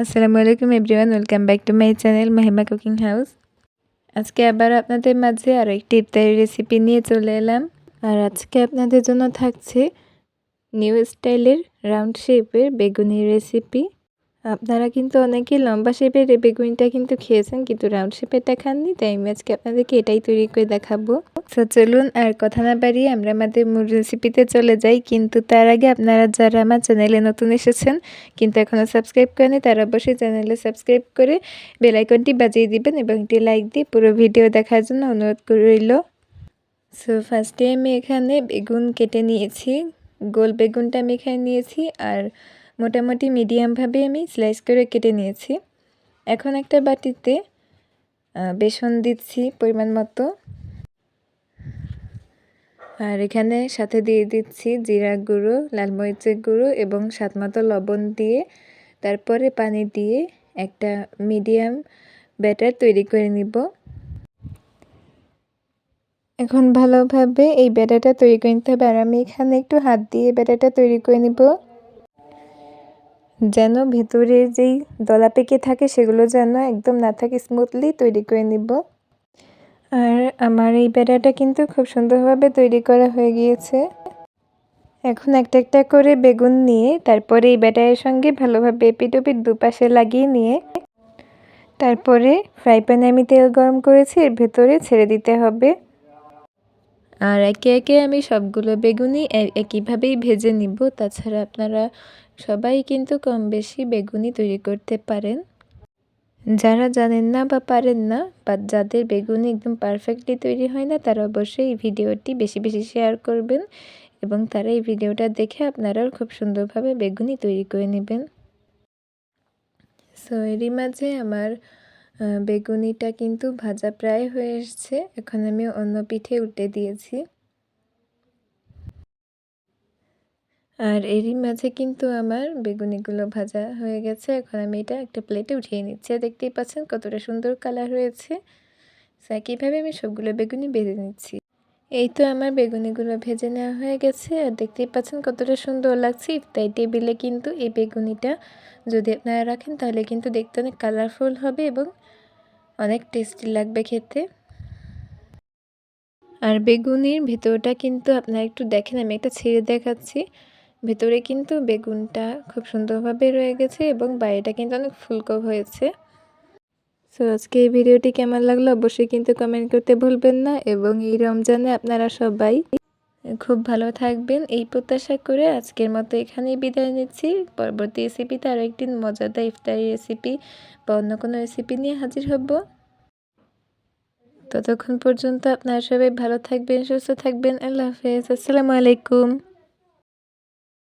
আসসালামু আলাইকুম everyone, welcome back to my channel Mahima cooking house. আজকে আবার আপনাদের মাঝে আরও একটি ইফতারি রেসিপি নিয়ে চলে এলাম। আর আজকে আপনাদের জন্য থাকছে নিউ স্টাইলের রাউন্ড শেপের বেগুনি রেসিপি। আপনারা কিন্তু অনেকেই লম্বা শেপের এই বেগুনিটা কিন্তু খেয়েছেন, কিন্তু রাউন্ড শেপেরটা খাননি, তাই আমি আজকে আপনাদেরকে এটাই তৈরি করে দেখাবো। তো চলুন আর কথা না বাড়িয়ে আমরা আমাদের মূল রেসিপিতে চলে যাই। কিন্তু তার আগে আপনারা যারা আমার চ্যানেলে নতুন এসেছেন কিন্তু এখনও সাবস্ক্রাইব করেনি, তারা অবশ্যই চ্যানেলে সাবস্ক্রাইব করে বেল আইকনটি বাজিয়ে দিবেন এবং একটি লাইক দিয়ে পুরো ভিডিও দেখার জন্য অনুরোধ করে রইল। সো ফার্স্টে আমি এখানে বেগুন কেটে নিয়েছি। গোল বেগুনটা আমি এখানে নিয়েছি আর মোটামুটি মিডিয়ামভাবে আমি স্লাইস করে কেটে নিয়েছি। এখন একটা বাটিতে বেসন দিচ্ছি পরিমাণ মতো, আর এখানে সাথে দিয়ে দিচ্ছি জিরা গুঁড়ো, লাল মরিচের গুঁড়ো এবং স্বাদমতো লবণ দিয়ে তারপরে পানি দিয়ে একটা মিডিয়াম ব্যাটার তৈরি করে নিব। এখন ভালোভাবে এই ব্যাটারটা তৈরি করে নিতে হবে, আর আমি এখানে একটু হাত দিয়ে ব্যাটারটা তৈরি করে নিব, যেন ভেতরে যেই দলা পেকে থাকে সেগুলো যেন একদম না থাকে, স্মুথলি তৈরি করে নিব। আর আমার এই ব্যাটারটা কিন্তু খুব সুন্দরভাবে তৈরি করা হয়ে গিয়েছে। এখন একটা একটা করে বেগুন নিয়ে তারপরে এই ব্যাটারের সঙ্গে ভালোভাবে এপিট ওপিট দুপাশে লাগিয়ে নিয়ে তারপরে ফ্রাই প্যানে আমি তেল গরম করেছি, এর ভেতরে ছেড়ে দিতে হবে। আর একে একে আমি সবগুলো বেগুনি একইভাবেই ভেজে নিব। তাছাড়া আপনারা সবাই কিন্তু কম বেশি বেগুনি তৈরি করতে পারেন। যারা জানেন না বা পারেন না বা যাদের বেগুনি একদম পারফেক্টলি তৈরি হয় না, তারা অবশ্যই এই ভিডিওটি বেশি বেশি শেয়ার করবেন এবং তারা এই ভিডিওটা দেখে আপনারাও খুব সুন্দরভাবে বেগুনি তৈরি করে নেবেন। সো এরই মাঝে আমার বেগুনিটা কিন্তু ভাজা প্রায় হয়ে এসছে। এখন আমি অন্য পিঠে উল্টে দিয়েছি। আর এরই মাঝে কিন্তু আমার বেগুনিগুলো ভাজা হয়ে গেছে। এখন আমি এটা একটা প্লেটে উঠিয়ে নিচ্ছি। আর দেখতেই পাচ্ছেন কতটা সুন্দর কালার হয়েছে। একইভাবে আমি সবগুলো বেগুনি ভেজে নিচ্ছি। এই তো আমার বেগুনিগুলো ভেজে নেওয়া হয়ে গেছে। আর দেখতেই পাচ্ছেন কতটা সুন্দর লাগছে। ইফতারি টেবিলে কিন্তু এই বেগুনিটা যদি আপনারা রাখেন তাহলে কিন্তু দেখতে অনেক কালারফুল হবে এবং অনেক টেস্টি লাগবে খেতে। আর বেগুনির ভেতরটা কিন্তু আপনারা একটু দেখেন, আমি একটা ছিঁড়ে দেখাচ্ছি। ভেতরে কিন্তু বেগুনটা খুব সুন্দরভাবে রয়ে গেছে এবং বাইরেটা কিন্তু অনেক ফুলকো হয়েছে। সো আজকে এই ভিডিওটি কেমন লাগলো অবশ্যই কিন্তু কমেন্ট করতে ভুলবেন না, এবং এই রমজানে আপনারা সবাই খুব ভালো থাকবেন এই প্রত্যাশা করে আজকের মতো এখানেই বিদায় নিচ্ছি। পরবর্তী রেসিপিতে আরও একটি মজাদার ইফতারি রেসিপি বা অন্য কোনো রেসিপি নিয়ে হাজির হব। ততক্ষণ পর্যন্ত আপনারা সবাই ভালো থাকবেন, সুস্থ থাকবেন। আল্লাহ হাফেজ, আসসালামু আলাইকুম।